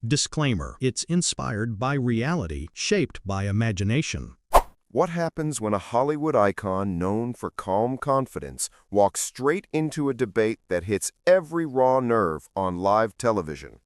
Disclaimer: it's inspired by reality, shaped by imagination. What happens when a Hollywood icon known for calm confidence walks straight into a debate that hits every raw nerve on live television?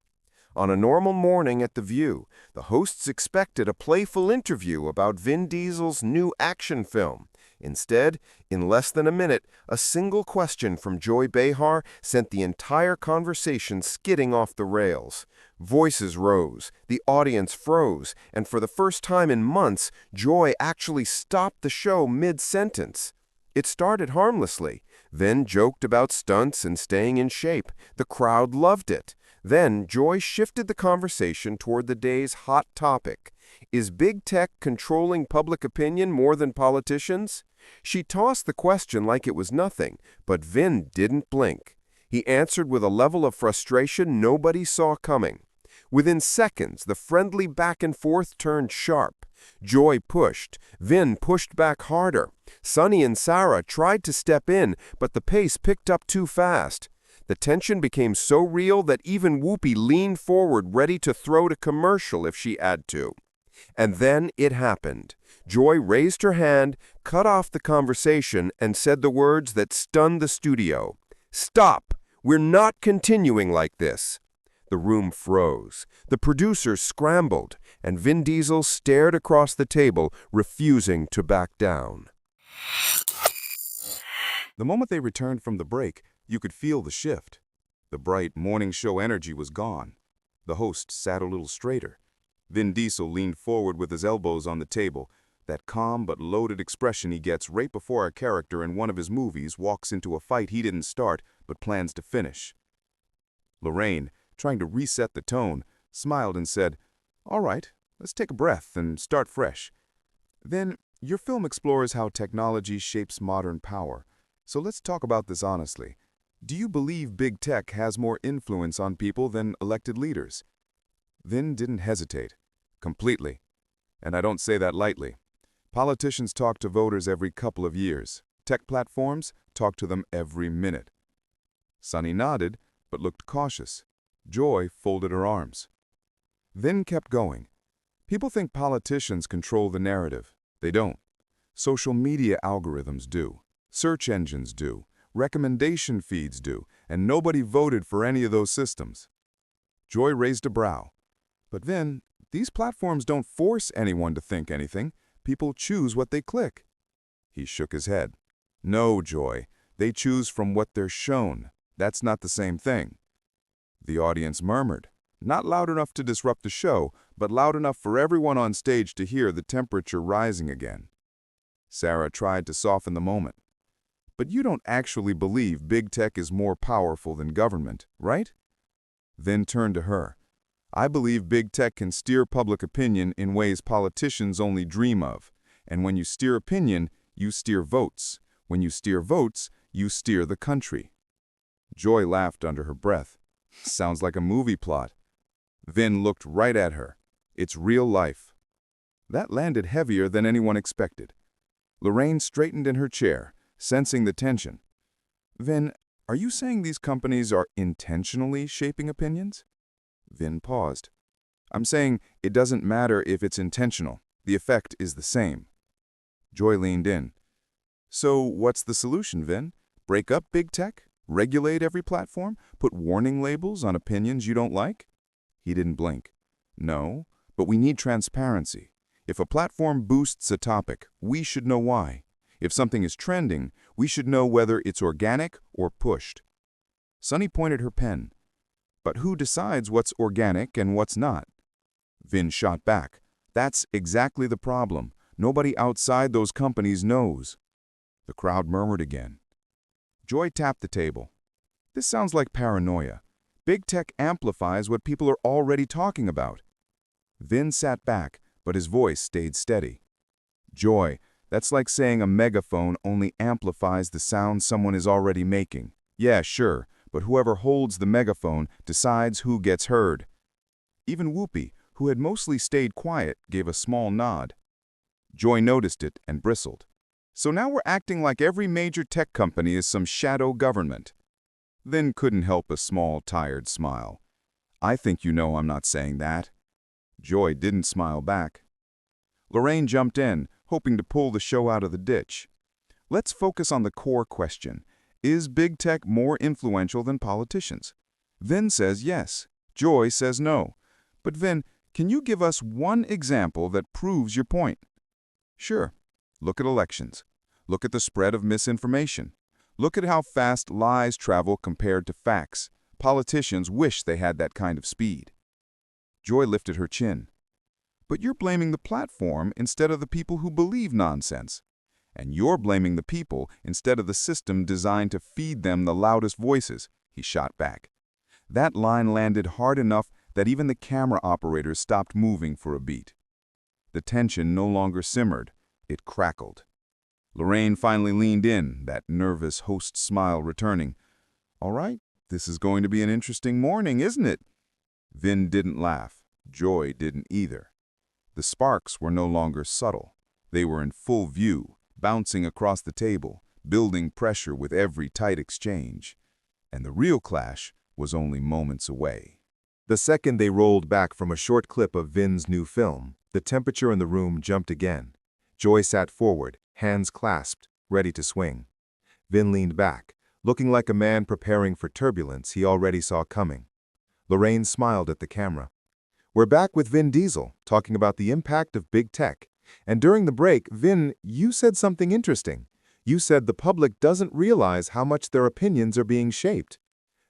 On a normal morning at The View, the hosts expected a playful interview about Vin Diesel's new action film. Instead, in less than a minute, a single question from Joy Behar sent the entire conversation skidding off the rails. Voices rose, the audience froze, and for the first time in months, Joy actually stopped the show mid-sentence. It started harmlessly, then joked about stunts and staying in shape. The crowd loved it. Then Joy shifted the conversation toward the day's hot topic. Is big tech controlling public opinion more than politicians? She tossed the question like it was nothing, but Vin didn't blink. He answered with a level of frustration nobody saw coming. Within seconds, the friendly back and forth turned sharp. Joy pushed. Vin pushed back harder. Sonny and Sarah tried to step in, but the pace picked up too fast. The tension became so real that even Whoopi leaned forward ready to throw to commercial if she had to. And then it happened. Joy raised her hand, cut off the conversation, and said the words that stunned the studio. "Stop! We're not continuing like this." The room froze. The producers scrambled, and Vin Diesel stared across the table, refusing to back down. The moment they returned from the break, you could feel the shift. The bright morning show energy was gone. The host sat a little straighter. Vin Diesel leaned forward with his elbows on the table, that calm but loaded expression he gets right before a character in one of his movies walks into a fight he didn't start but plans to finish. Lorraine, trying to reset the tone, smiled and said, "All right, let's take a breath and start fresh. Then, your film explores how technology shapes modern power. So let's talk about this honestly. Do you believe big tech has more influence on people than elected leaders?" Vin didn't hesitate. Completely. And I don't say that lightly. Politicians talk to voters every couple of years. Tech platforms talk to them every minute. Sonny nodded, but looked cautious. Joy folded her arms. Vin kept going. People think politicians control the narrative. They don't. Social media algorithms do. Search engines do. Recommendation feeds do. And nobody voted for any of those systems. Joy raised a brow. But Vin, these platforms don't force anyone to think anything. People choose what they click. He shook his head. No, Joy. They choose from what they're shown. That's not the same thing. The audience murmured. Not loud enough to disrupt the show, but loud enough for everyone on stage to hear the temperature rising again. Sarah tried to soften the moment. But you don't actually believe big tech is more powerful than government, right? Vin turned to her. I believe big tech can steer public opinion in ways politicians only dream of. And when you steer opinion, you steer votes. When you steer votes, you steer the country. Joy laughed under her breath. Sounds like a movie plot. Vin looked right at her. It's real life. That landed heavier than anyone expected. Lorraine straightened in her chair, sensing the tension. Vin, are you saying these companies are intentionally shaping opinions? Vin paused. I'm saying it doesn't matter if it's intentional. The effect is the same. Joy leaned in. So what's the solution, Vin? Break up big tech? Regulate every platform? Put warning labels on opinions you don't like? He didn't blink. No, but we need transparency. If a platform boosts a topic, we should know why. If something is trending, we should know whether it's organic or pushed. Sonny pointed her pen. But who decides what's organic and what's not? Vin shot back. That's exactly the problem. Nobody outside those companies knows. The crowd murmured again. Joy tapped the table. This sounds like paranoia. Big tech amplifies what people are already talking about. Vin sat back, but his voice stayed steady. Joy, that's like saying a megaphone only amplifies the sound someone is already making. Yeah, sure, but whoever holds the megaphone decides who gets heard. Even Whoopi, who had mostly stayed quiet, gave a small nod. Joy noticed it and bristled. So now we're acting like every major tech company is some shadow government. Then couldn't help a small, tired smile. I think you know I'm not saying that. Joy didn't smile back. Lorraine jumped in, hoping to pull the show out of the ditch. Let's focus on the core question. Is big tech more influential than politicians? Vin says yes. Joy says no. But Vin, can you give us one example that proves your point? Sure. Look at elections. Look at the spread of misinformation. Look at how fast lies travel compared to facts. Politicians wish they had that kind of speed. Joy lifted her chin. But you're blaming the platform instead of the people who believe nonsense. And you're blaming the people instead of the system designed to feed them the loudest voices, he shot back. That line landed hard enough that even the camera operators stopped moving for a beat. The tension no longer simmered, it crackled. Lorraine finally leaned in, that nervous host smile returning. All right, this is going to be an interesting morning, isn't it? Vin didn't laugh. Joy didn't either. The sparks were no longer subtle. They were in full view, bouncing across the table, building pressure with every tight exchange. And the real clash was only moments away. The second they rolled back from a short clip of Vin's new film, the temperature in the room jumped again. Joy sat forward, hands clasped, ready to swing. Vin leaned back, looking like a man preparing for turbulence he already saw coming. Lorraine smiled at the camera. We're back with Vin Diesel, talking about the impact of big tech. And during the break, Vin, you said something interesting. You said the public doesn't realize how much their opinions are being shaped.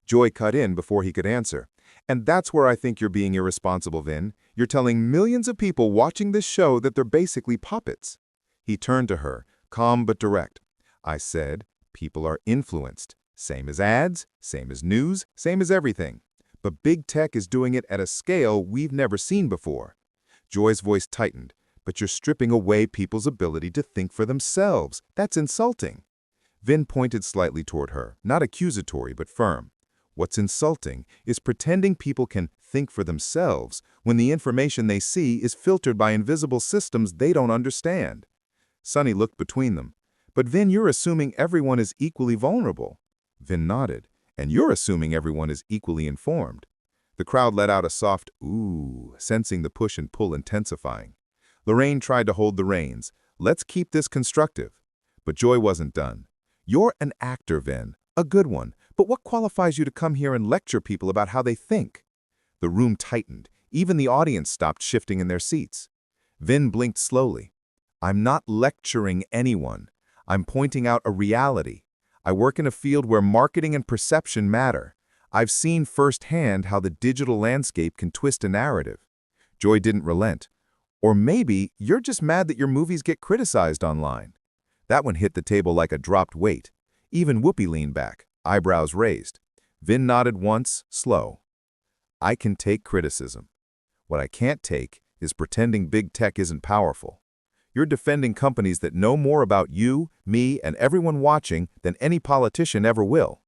Joy cut in before he could answer. And that's where I think you're being irresponsible, Vin. You're telling millions of people watching this show that they're basically puppets. He turned to her, calm but direct. I said, people are influenced. Same as ads, same as news, same as everything. But big tech is doing it at a scale we've never seen before. Joy's voice tightened. But you're stripping away people's ability to think for themselves. That's insulting. Vin pointed slightly toward her, not accusatory but firm. What's insulting is pretending people can think for themselves when the information they see is filtered by invisible systems they don't understand. Sonny looked between them. But Vin, you're assuming everyone is equally vulnerable. Vin nodded. And you're assuming everyone is equally informed. The crowd let out a soft ooh, sensing the push and pull intensifying. Lorraine tried to hold the reins. Let's keep this constructive. But Joy wasn't done. You're an actor, Vin. A good one. But what qualifies you to come here and lecture people about how they think? The room tightened. Even the audience stopped shifting in their seats. Vin blinked slowly. I'm not lecturing anyone. I'm pointing out a reality. I work in a field where marketing and perception matter. I've seen firsthand how the digital landscape can twist a narrative. Joy didn't relent. Or maybe you're just mad that your movies get criticized online. That one hit the table like a dropped weight. Even Whoopi leaned back, eyebrows raised. Vin nodded once, slow. I can take criticism. What I can't take is pretending big tech isn't powerful. You're defending companies that know more about you, me, and everyone watching than any politician ever will.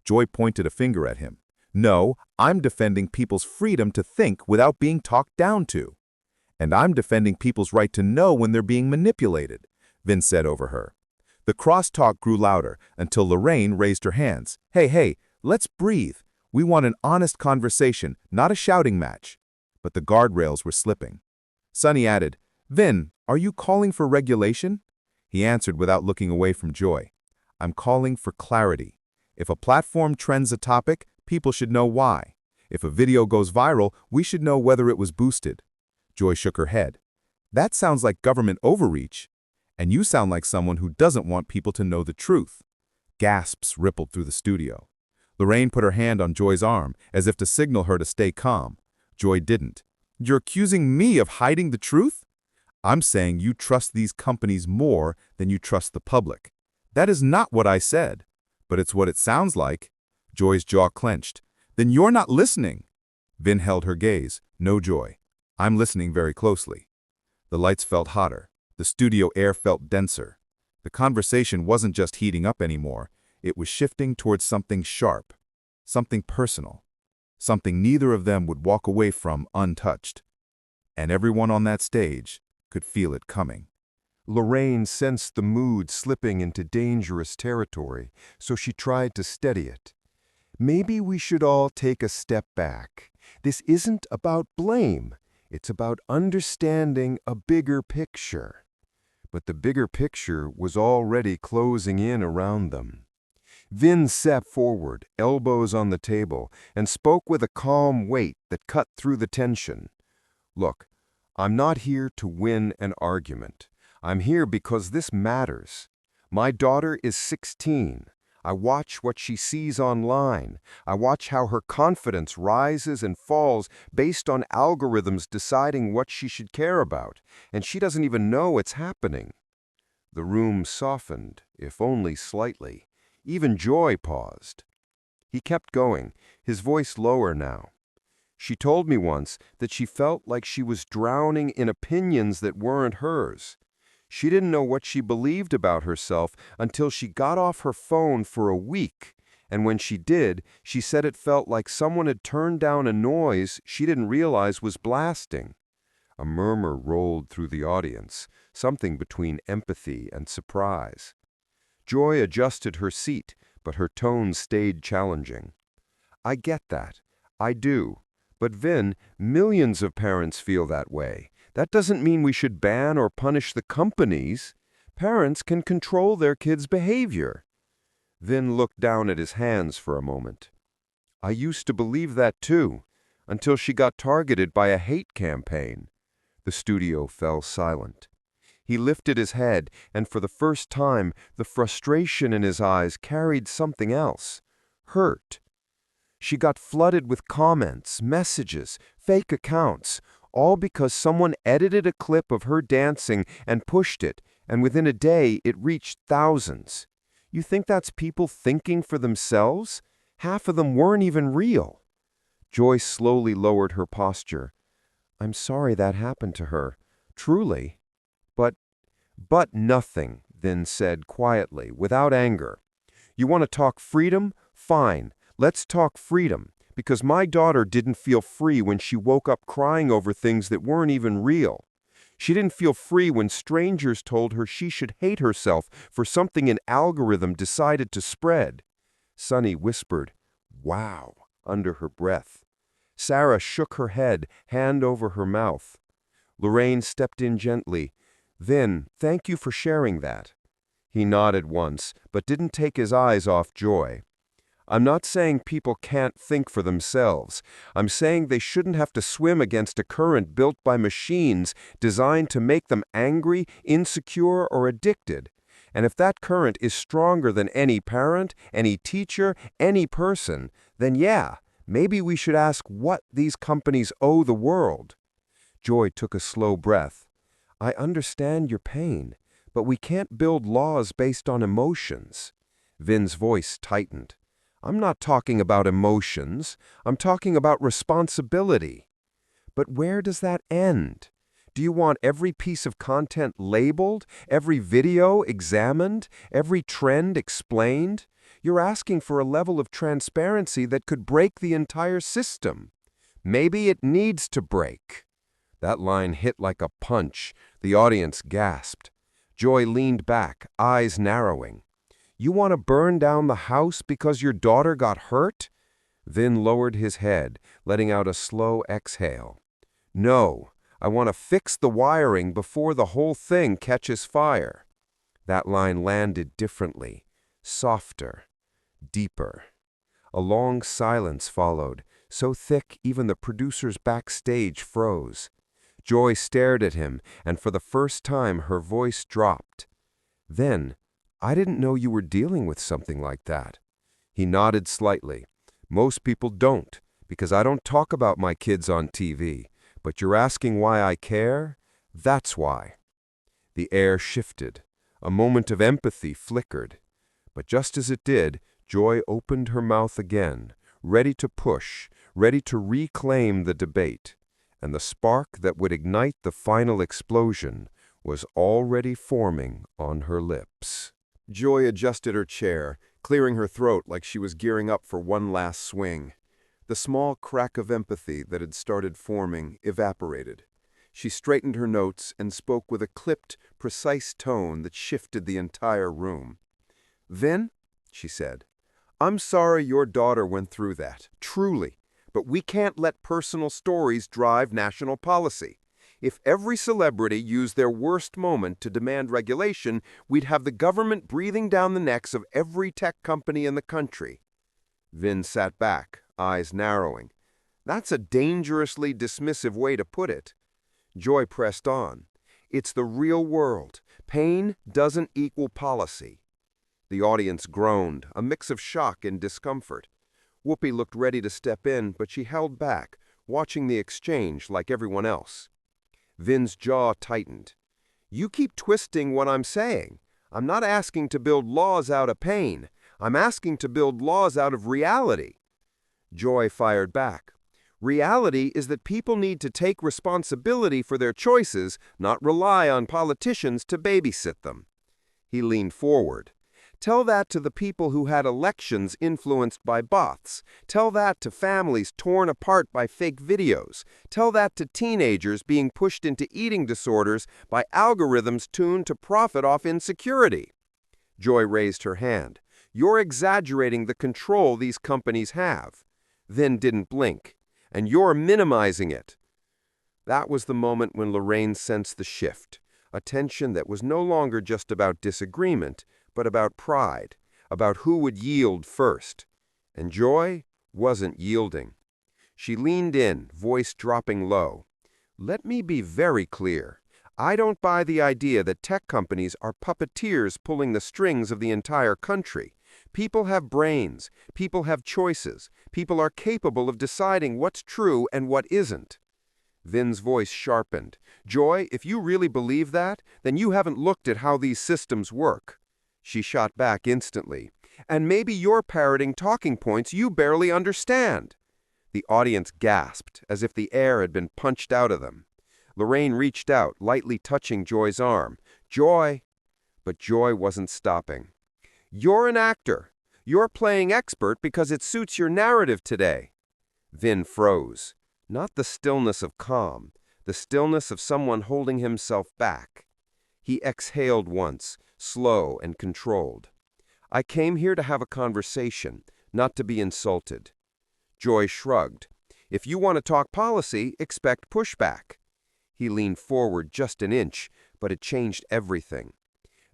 Joy pointed a finger at him. No, I'm defending people's freedom to think without being talked down to. And I'm defending people's right to know when they're being manipulated, Vin said over her. The crosstalk grew louder until Lorraine raised her hands. Hey, let's breathe. We want an honest conversation, not a shouting match. But the guardrails were slipping. Sonny added, Vin, are you calling for regulation? He answered without looking away from Joy. I'm calling for clarity. If a platform trends a topic, people should know why. If a video goes viral, we should know whether it was boosted. Joy shook her head. That sounds like government overreach. And you sound like someone who doesn't want people to know the truth. Gasps rippled through the studio. Lorraine put her hand on Joy's arm as if to signal her to stay calm. Joy didn't. You're accusing me of hiding the truth? I'm saying you trust these companies more than you trust the public. That is not what I said. But it's what it sounds like. Joy's jaw clenched. Then you're not listening. Vin held her gaze. No, Joy. I'm listening very closely. The lights felt hotter. The studio air felt denser. The conversation wasn't just heating up anymore. It was shifting towards something sharp, something personal, something neither of them would walk away from untouched. And everyone on that stage could feel it coming. Lorraine sensed the mood slipping into dangerous territory, so she tried to steady it. Maybe we should all take a step back. This isn't about blame. It's about understanding a bigger picture. But the bigger picture was already closing in around them. Vin stepped forward, elbows on the table, and spoke with a calm weight that cut through the tension. Look, I'm not here to win an argument. I'm here because this matters. My daughter is 16. I watch what she sees online. I watch how her confidence rises and falls based on algorithms deciding what she should care about, and she doesn't even know it's happening. The room softened, if only slightly. Even Joy paused. He kept going, his voice lower now. She told me once that she felt like she was drowning in opinions that weren't hers. She didn't know what she believed about herself until she got off her phone for a week, and when she did, she said it felt like someone had turned down a noise she didn't realize was blasting. A murmur rolled through the audience, something between empathy and surprise. Joy adjusted her seat, but her tone stayed challenging. I get that. I do. But Vin, millions of parents feel that way. That doesn't mean we should ban or punish the companies. Parents can control their kids' behavior. Vin looked down at his hands for a moment. I used to believe that too, until she got targeted by a hate campaign. The studio fell silent. He lifted his head, and for the first time, the frustration in his eyes carried something else. Hurt. She got flooded with comments, messages, fake accounts, all because someone edited a clip of her dancing and pushed it, and within a day it reached thousands. You think that's people thinking for themselves? Half of them weren't even real. Joy slowly lowered her posture. I'm sorry that happened to her. Truly. But nothing, Vin said quietly, without anger. You want to talk freedom? Fine. Let's talk freedom. Because my daughter didn't feel free when she woke up crying over things that weren't even real. She didn't feel free when strangers told her she should hate herself for something an algorithm decided to spread. Sunny whispered, "Wow," under her breath. Sarah shook her head, hand over her mouth. Lorraine stepped in gently. Vin, thank you for sharing that. He nodded once, but didn't take his eyes off Joy. I'm not saying people can't think for themselves. I'm saying they shouldn't have to swim against a current built by machines designed to make them angry, insecure, or addicted. And if that current is stronger than any parent, any teacher, any person, then yeah, maybe we should ask what these companies owe the world. Joy took a slow breath. I understand your pain, but we can't build laws based on emotions. Vin's voice tightened. I'm not talking about emotions. I'm talking about responsibility. But where does that end? Do you want every piece of content labeled, every video examined, every trend explained? You're asking for a level of transparency that could break the entire system. Maybe it needs to break. That line hit like a punch. The audience gasped. Joy leaned back, eyes narrowing. You want to burn down the house because your daughter got hurt? Vin lowered his head, letting out a slow exhale. No, I want to fix the wiring before the whole thing catches fire. That line landed differently, softer, deeper. A long silence followed, so thick even the producers backstage froze. Joy stared at him, and for the first time her voice dropped. Then, I didn't know you were dealing with something like that. He nodded slightly. Most people don't, because I don't talk about my kids on TV. But you're asking why I care? That's why. The air shifted. A moment of empathy flickered. But just as it did, Joy opened her mouth again, ready to push, ready to reclaim the debate. And the spark that would ignite the final explosion was already forming on her lips. Joy adjusted her chair, clearing her throat like she was gearing up for one last swing. The small crack of empathy that had started forming evaporated. She straightened her notes and spoke with a clipped, precise tone that shifted the entire room. Vin, she said, I'm sorry your daughter went through that, truly. But we can't let personal stories drive national policy. If every celebrity used their worst moment to demand regulation, we'd have the government breathing down the necks of every tech company in the country. Vin sat back, eyes narrowing. That's a dangerously dismissive way to put it. Joy pressed on. It's the real world. Pain doesn't equal policy. The audience groaned, a mix of shock and discomfort. Whoopi looked ready to step in, but she held back, watching the exchange like everyone else. Vin's jaw tightened. You keep twisting what I'm saying. I'm not asking to build laws out of pain. I'm asking to build laws out of reality. Joy fired back. Reality is that people need to take responsibility for their choices, not rely on politicians to babysit them. He leaned forward. Tell that to the people who had elections influenced by bots. Tell that to families torn apart by fake videos. Tell that to teenagers being pushed into eating disorders by algorithms tuned to profit off insecurity. Joy raised her hand. You're exaggerating the control these companies have. Vin didn't blink. And you're minimizing it. That was the moment when Lorraine sensed the shift, a tension that was no longer just about disagreement, but about pride, about who would yield first. And Joy wasn't yielding. She leaned in, voice dropping low. Let me be very clear. I don't buy the idea that tech companies are puppeteers pulling the strings of the entire country. People have brains. People have choices. People are capable of deciding what's true and what isn't. Vin's voice sharpened. Joy, if you really believe that, then you haven't looked at how these systems work. She shot back instantly. And maybe you're parroting talking points you barely understand. The audience gasped, as if the air had been punched out of them. Lorraine reached out, lightly touching Joy's arm. Joy! But Joy wasn't stopping. You're an actor. You're playing expert because it suits your narrative today. Vin froze. Not the stillness of calm, the stillness of someone holding himself back. He exhaled once, slow and controlled. I came here to have a conversation, not to be insulted. Joy shrugged. If you want to talk policy, expect pushback. He leaned forward just an inch, but it changed everything.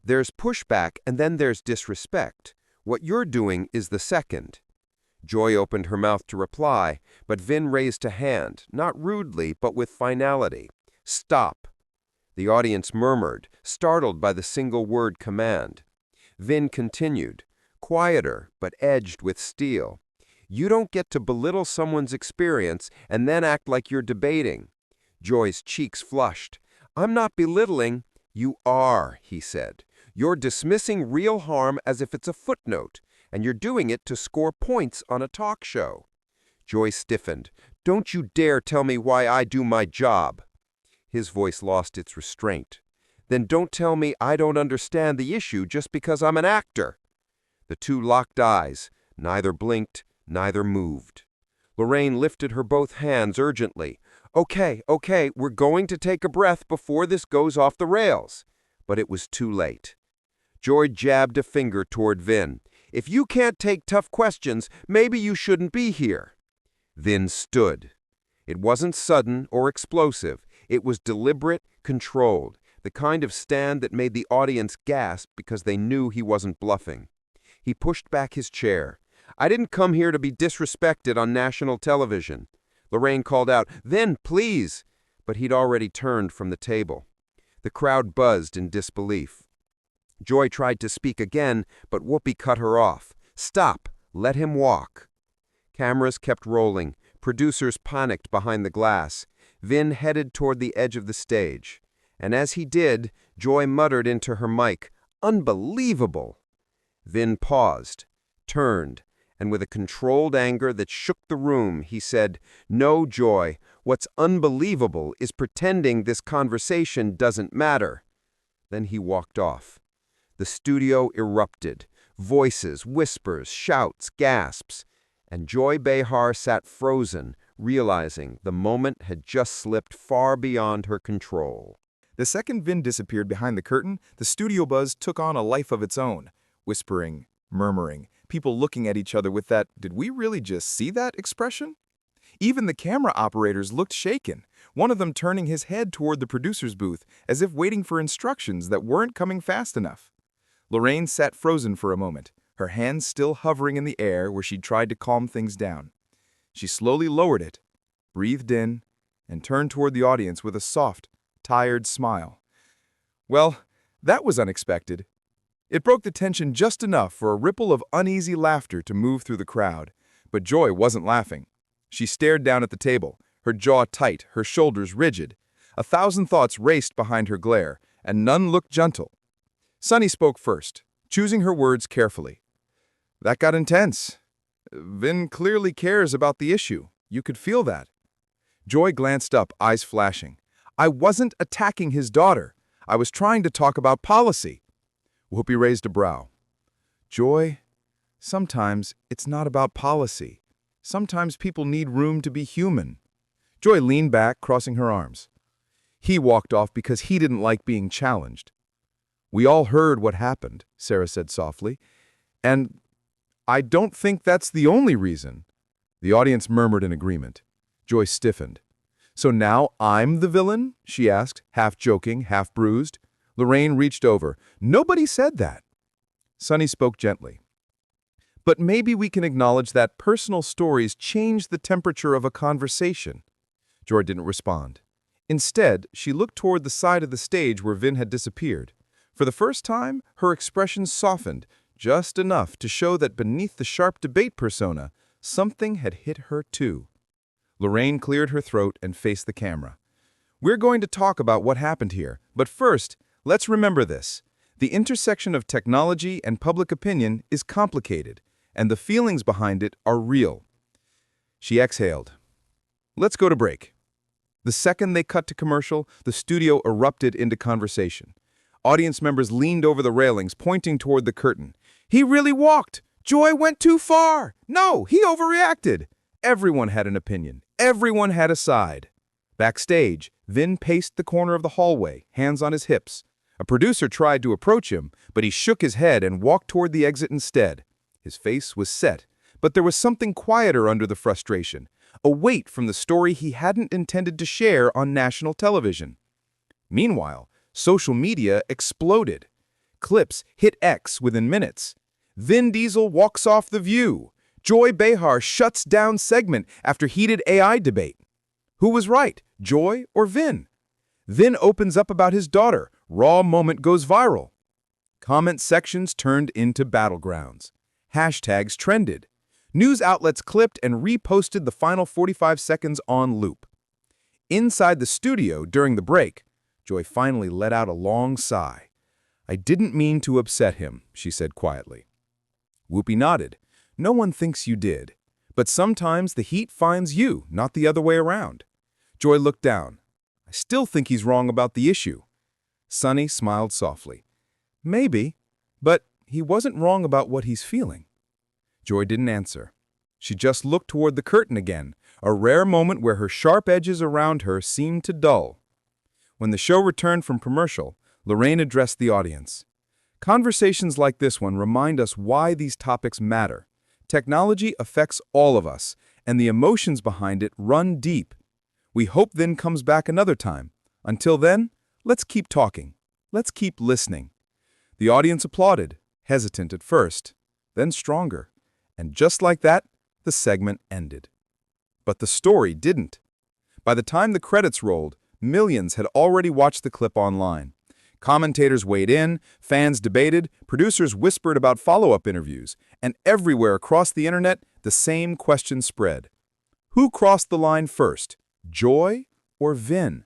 There's pushback and then there's disrespect. What you're doing is the second. Joy opened her mouth to reply, but Vin raised a hand, not rudely, but with finality. Stop. The audience murmured, startled by the single-word command. Vin continued, quieter, but edged with steel. You don't get to belittle someone's experience and then act like you're debating. Joy's cheeks flushed. I'm not belittling. You are, he said. You're dismissing real harm as if it's a footnote, and you're doing it to score points on a talk show. Joy stiffened. Don't you dare tell me why I do my job. His voice lost its restraint. Then don't tell me I don't understand the issue just because I'm an actor. The two locked eyes. Neither blinked, neither moved. Lorraine lifted her both hands urgently. Okay, we're going to take a breath before this goes off the rails. But it was too late. Joy jabbed a finger toward Vin. If you can't take tough questions, maybe you shouldn't be here. Vin stood. It wasn't sudden or explosive. It was deliberate, controlled, the kind of stand that made the audience gasp because they knew he wasn't bluffing. He pushed back his chair. I didn't come here to be disrespected on national television. Lorraine called out, Vin, please! But he'd already turned from the table. The crowd buzzed in disbelief. Joy tried to speak again, but Whoopi cut her off. Stop! Let him walk. Cameras kept rolling. Producers panicked behind the glass. Vin headed toward the edge of the stage. And as he did, Joy muttered into her mic, Unbelievable! Vin paused, turned, and with a controlled anger that shook the room, he said, No, Joy, what's unbelievable is pretending this conversation doesn't matter. Then he walked off. The studio erupted. Voices, whispers, shouts, gasps. And Joy Behar sat frozen, realizing the moment had just slipped far beyond her control. The second Vin disappeared behind the curtain, the studio buzz took on a life of its own. Whispering, murmuring, people looking at each other with that, did we really just see that expression? Even the camera operators looked shaken, one of them turning his head toward the producer's booth as if waiting for instructions that weren't coming fast enough. Lorraine sat frozen for a moment, her hands still hovering in the air where she'd tried to calm things down. She slowly lowered it, breathed in, and turned toward the audience with a soft, tired smile. Well, that was unexpected. It broke the tension just enough for a ripple of uneasy laughter to move through the crowd. But Joy wasn't laughing. She stared down at the table, her jaw tight, her shoulders rigid. 1,000 thoughts raced behind her glare, and none looked gentle. Sunny spoke first, choosing her words carefully. That got intense. Vin clearly cares about the issue. You could feel that. Joy glanced up, eyes flashing. I wasn't attacking his daughter. I was trying to talk about policy. Whoopi raised a brow. Joy, sometimes it's not about policy. Sometimes people need room to be human. Joy leaned back, crossing her arms. He walked off because he didn't like being challenged. We all heard what happened, Sarah said softly, and I don't think that's the only reason. The audience murmured in agreement. Joy stiffened. So now I'm the villain? She asked, half joking, half bruised. Lorraine reached over. Nobody said that. Sunny spoke gently. But maybe we can acknowledge that personal stories change the temperature of a conversation. Joy didn't respond. Instead, she looked toward the side of the stage where Vin had disappeared. For the first time, her expression softened, just enough to show that beneath the sharp debate persona, something had hit her too. Lorraine cleared her throat and faced the camera. We're going to talk about what happened here, but first, let's remember this. The intersection of technology and public opinion is complicated, and the feelings behind it are real. She exhaled. Let's go to break. The second they cut to commercial, the studio erupted into conversation. Audience members leaned over the railings, pointing toward the curtain. He really walked! Joy went too far! No, he overreacted! Everyone had an opinion. Everyone had a side. Backstage, Vin paced the corner of the hallway, hands on his hips. A producer tried to approach him, but he shook his head and walked toward the exit instead. His face was set, but there was something quieter under the frustration, a weight from the story he hadn't intended to share on national television. Meanwhile, social media exploded. Clips hit X within minutes. Vin Diesel walks off The View. Joy Behar shuts down segment after heated AI debate. Who was right, Joy or Vin? Vin opens up about his daughter. Raw moment goes viral. Comment sections turned into battlegrounds. Hashtags trended. News outlets clipped and reposted the final 45 seconds on loop. Inside the studio during the break, Joy finally let out a long sigh. I didn't mean to upset him, she said quietly. Whoopi nodded. No one thinks you did. But sometimes the heat finds you, not the other way around. Joy looked down. I still think he's wrong about the issue. Sunny smiled softly. Maybe, but he wasn't wrong about what he's feeling. Joy didn't answer. She just looked toward the curtain again, a rare moment where her sharp edges around her seemed to dull. When the show returned from commercial, Lorraine addressed the audience. Conversations like this one remind us why these topics matter. Technology affects all of us, and the emotions behind it run deep. We hope Vin comes back another time. Until then, let's keep talking. Let's keep listening. The audience applauded, hesitant at first, then stronger. And just like that, the segment ended. But the story didn't. By the time the credits rolled, millions had already watched the clip online. Commentators weighed in, fans debated, producers whispered about follow-up interviews, and everywhere across the internet, the same question spread. Who crossed the line first, Joy or Vin?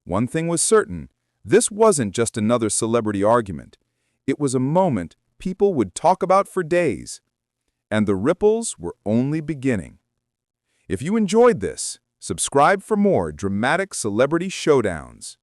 One thing was certain, this wasn't just another celebrity argument. It was a moment people would talk about for days. And the ripples were only beginning. If you enjoyed this, subscribe for more dramatic celebrity showdowns.